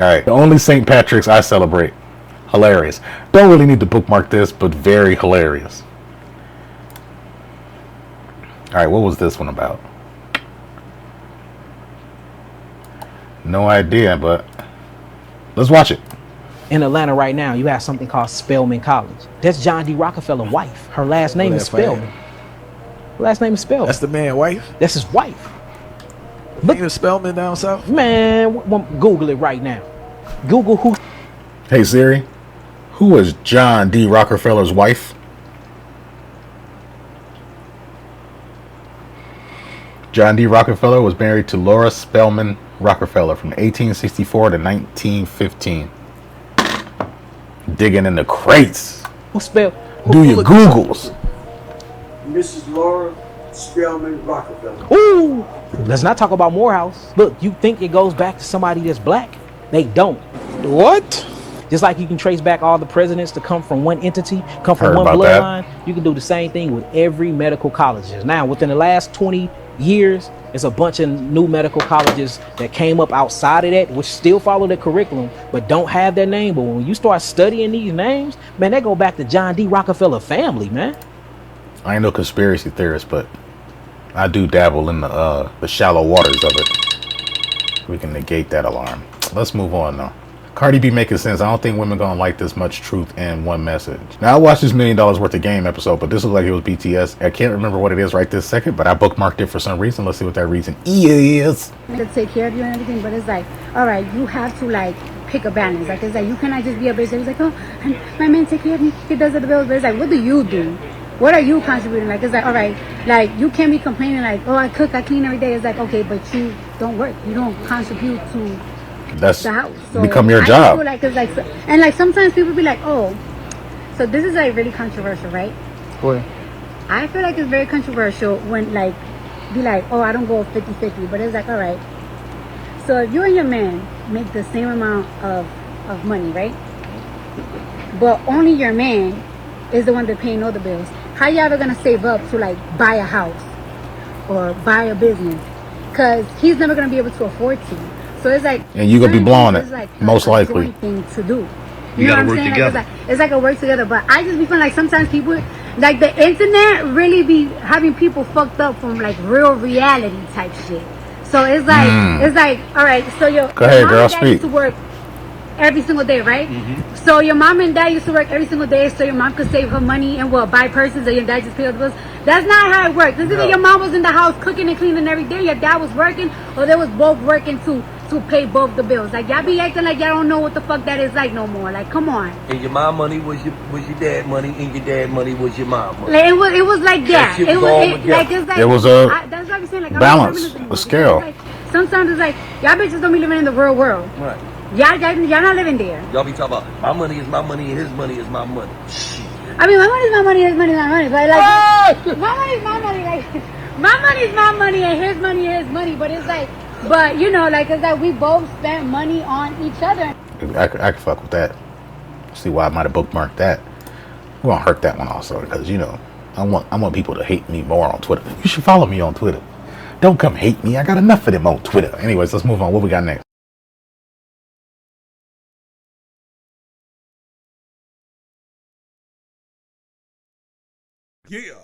Alright, the only St. Patrick's I celebrate. Hilarious. Don't really need to bookmark this, but very hilarious. Alright, what was this one about? No idea, but let's watch it. In Atlanta right now, you have something called Spelman College. That's John D. Rockefeller's wife. Her last name is Spelman. Her last name is Spelman. That's the man's wife? That's his wife. Look at Spelman down south. Man, Google it right now. Google who. Hey Siri, who is John D. Rockefeller's wife? John D. Rockefeller was married to Laura Spelman Rockefeller from 1864 to 1915. Digging in the crates. Who spelled? Do your Googles. Mrs. Laura Spelman Rockefeller. Ooh, let's not talk about Morehouse. Look, you think it goes back to somebody that's black? They don't. What? Just like you can trace back all the presidents to come from one entity, come from Heard one about bloodline, you can do the same thing with every medical college. Now, within the last 20 years, there's a bunch of new medical colleges that came up outside of that, which still follow the curriculum, but don't have their name. But when you start studying these names, man, they go back to John D. Rockefeller family, man. I ain't no conspiracy theorist, but I do dabble in the shallow waters of it. We can negate that alarm. Let's move on now. Cardi B making sense. I don't think women gonna like this much truth in one message. Now I watched this $1 million worth of game episode, but this looked like it was BTS. I can't remember what it is right this second, but I bookmarked it for some reason. Let's see what that reason is. To take care of you and everything, but it's like, all right, you have to like pick a balance. Like it's like you cannot just be a bitch. It's like, oh, my man take care of me. He does the bills. But it's like, what do you do? What are you contributing? Like it's like, all right, like you can't be complaining like, oh, I cook, I clean every day. It's like, okay, but you don't work. You don't contribute to that's the house. So become your I job. feel like it's like, and like sometimes people be like, oh, so this is like really controversial, right? What? I feel like it's very controversial when like be like, oh, I don't go 50-50, but it's like, all right. So if you and your man make the same amount of money, right? But only your man is the one that paying all the bills. How you ever gonna save up to like buy a house or buy a business? Because he's never gonna be able to afford to. So it's like, and you gonna be blowing it, like most likely. Thing to do. You gotta work saying? together. Like, it's like a work together. But I just be feeling like sometimes people, like the internet, really be having people fucked up from like real reality type shit. So it's like, all right. So your Go ahead, mom girl, and dad speak. used to work every single day, right? Mm-hmm. So your mom and dad used to work every single day, so your mom could save her money and buy purses, and your dad just pay all the bills. That's not how it works. This is either your mom was in the house cooking and cleaning every day, your dad was working, or they was both working to pay both the bills. Like y'all be acting like y'all don't know what the fuck that is like no more. Like come on. And your mom money was your dad money, and your dad money was your mom money. Like it was like that. That shit It was was all like together. it's like There was that's what I'm saying. Like balance, I'm not a scale. like, sometimes it's like y'all bitches don't be living in the real world. Right. Y'all not living there. Y'all be talking about my money is my money and his money is my money. Shit. I mean, my money is my money, his money is my money. But like, my money is my money. Like, my money is my money and his money is his money. But it's like, but you know, like it's like we both spent money on each other. I can fuck with that. See why I might have bookmarked that. We're gonna hurt that one also because you know I want people to hate me more on Twitter. You should follow me on Twitter. Don't come hate me. I got enough of them on Twitter. Anyways, let's move on. What we got next? Yeah.